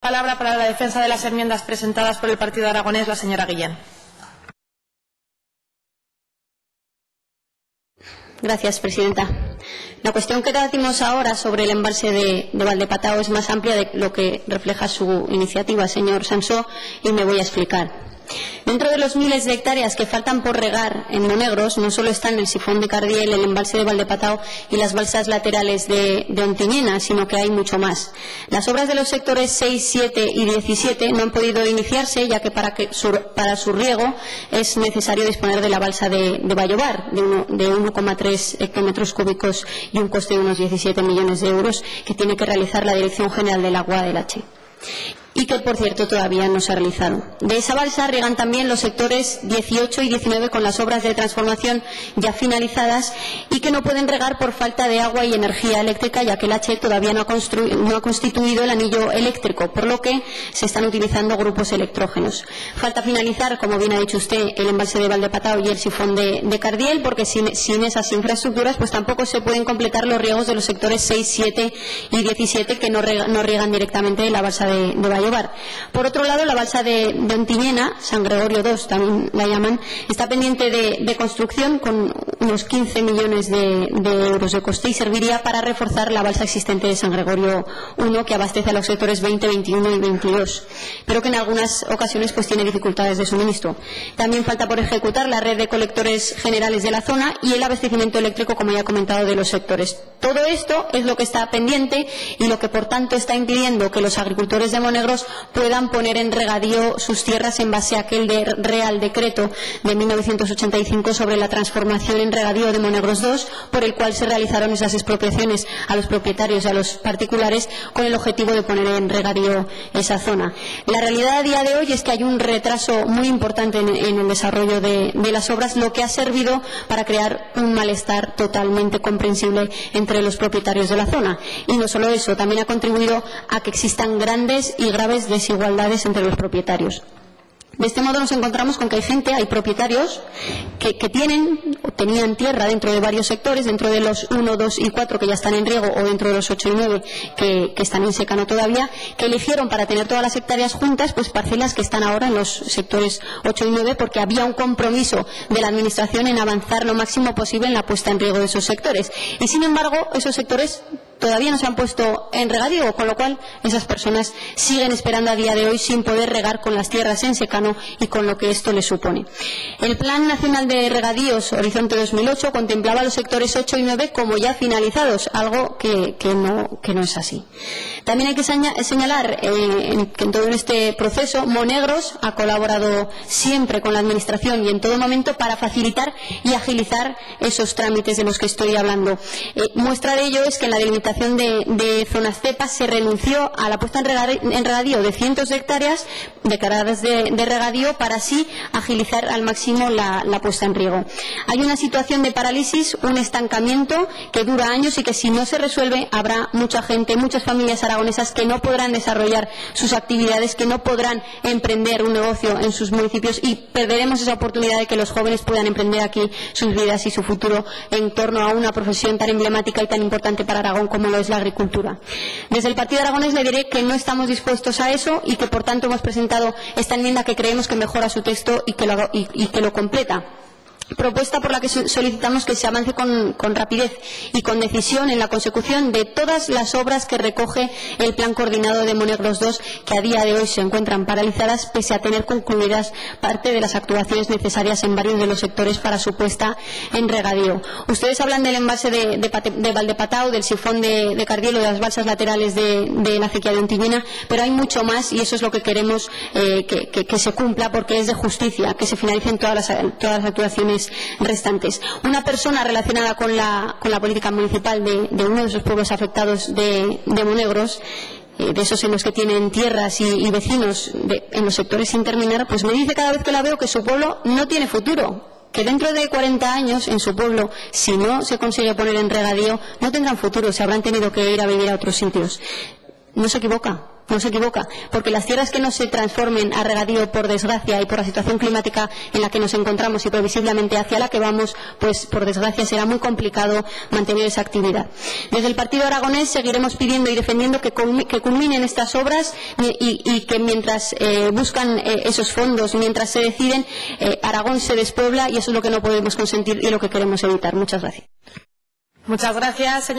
Palabra para la defensa de las enmiendas presentadas por el Partido Aragonés, la señora Guillén. Gracias, presidenta. La cuestión que debatimos ahora sobre el embalse de Valdepatao es más amplia de lo que refleja su iniciativa, señor Sansó, y me voy a explicar. Dentro de los miles de hectáreas que faltan por regar en Monegros, no solo están el sifón de Cardiel, el embalse de Valdepatao y las balsas laterales de Ontinyena, sino que hay mucho más. Las obras de los sectores 6, 7 y 17 no han podido iniciarse, ya que para su riego es necesario disponer de la balsa de Vallobar, de 1,3 hectómetros cúbicos y un coste de unos 17 millones de euros, que tiene que realizar la Dirección General del Agua del H. Y que, por cierto, todavía no se ha realizado. De esa balsa riegan también los sectores 18 y 19 con las obras de transformación ya finalizadas y que no pueden regar por falta de agua y energía eléctrica, ya que el H todavía no ha constituido el anillo eléctrico, por lo que se están utilizando grupos electrógenos. Falta finalizar, como bien ha dicho usted, el embalse de Valdepatao y el sifón de Cardiel, porque sin esas infraestructuras pues tampoco se pueden completar los riegos de los sectores 6, 7 y 17 que no riegan directamente la balsa de Vallobar. Por otro lado, la balsa de Ontinyena, San Gregorio II también la llaman, está pendiente de construcción con unos 15 millones de euros de coste y serviría para reforzar la balsa existente de San Gregorio I, que abastece a los sectores 20, 21 y 22, pero que en algunas ocasiones pues tiene dificultades de suministro. También falta por ejecutar la red de colectores generales de la zona y el abastecimiento eléctrico, como ya he comentado, de los sectores. Todo esto es lo que está pendiente y lo que, por tanto, está impidiendo que los agricultores de Monegros puedan poner en regadío sus tierras en base a aquel Real Decreto de 1985 sobre la transformación en regadío de Monegros II, por el cual se realizaron esas expropiaciones a los propietarios y a los particulares con el objetivo de poner en regadío esa zona. La realidad a día de hoy es que hay un retraso muy importante en el desarrollo de las obras, lo que ha servido para crear un malestar totalmente comprensible entre los propietarios de la zona. Y no solo eso, también ha contribuido a que existan grandes y graves desigualdades entre los propietarios. De este modo nos encontramos con que hay propietarios que tienen o tenían tierra dentro de varios sectores, dentro de los 1, 2 y 4 que ya están en riego o dentro de los 8 y 9 que están en secano todavía, que eligieron para tener todas las hectáreas juntas pues parcelas que están ahora en los sectores 8 y 9 porque había un compromiso de la Administración en avanzar lo máximo posible en la puesta en riego de esos sectores. Y sin embargo, esos sectores todavía no se han puesto en regadío, con lo cual esas personas siguen esperando a día de hoy sin poder regar con las tierras en secano y con lo que esto les supone. El Plan Nacional de Regadíos Horizonte 2008 contemplaba los sectores 8 y 9 como ya finalizados, algo que no es así. También hay que señalar que en todo este proceso Monegros ha colaborado siempre con la Administración y en todo momento para facilitar y agilizar esos trámites de los que estoy hablando. Muestra de ello es que en la delimitación de zonas cepa se renunció a la puesta en regadío de cientos de hectáreas declaradas de regadío para así agilizar al máximo la puesta en riego. Hay una situación de parálisis, un estancamiento que dura años y que si no se resuelve habrá mucha gente, muchas familias aragonesas que no podrán desarrollar sus actividades, que no podrán emprender un negocio en sus municipios y perderemos esa oportunidad de que los jóvenes puedan emprender aquí sus vidas y su futuro en torno a una profesión tan emblemática y tan importante para Aragón como lo es la agricultura. Desde el Partido Aragonés le diré que no estamos dispuestos a eso y que por tanto hemos presentado esta enmienda que creemos que mejora su texto y que lo completa. Propuesta por la que solicitamos que se avance con rapidez y con decisión en la consecución de todas las obras que recoge el Plan Coordinado de Monegros II, que a día de hoy se encuentran paralizadas pese a tener concluidas parte de las actuaciones necesarias en varios de los sectores para su puesta en regadío. Ustedes hablan del embalse de Valdepatao, del sifón de Cardiel o de las balsas laterales de la acequia de Ontinyena, pero hay mucho más y eso es lo que queremos que se cumpla porque es de justicia, que se finalicen todas las actuaciones restantes. Una persona relacionada con la política municipal de uno de esos pueblos afectados de Monegros, de esos en los que tienen tierras y vecinos en los sectores sin terminar, pues me dice cada vez que la veo que su pueblo no tiene futuro, que dentro de 40 años en su pueblo, si no se consigue poner en regadío, no tendrán futuro, se habrán tenido que ir a vivir a otros sitios. No se equivoca. No se equivoca, porque las tierras que no se transformen a regadío por desgracia y por la situación climática en la que nos encontramos y previsiblemente hacia la que vamos, pues por desgracia será muy complicado mantener esa actividad. Desde el Partido Aragonés seguiremos pidiendo y defendiendo que culminen estas obras y que mientras buscan esos fondos, mientras se deciden, Aragón se despuebla, y eso es lo que no podemos consentir y lo que queremos evitar. Muchas gracias. Muchas gracias, señor.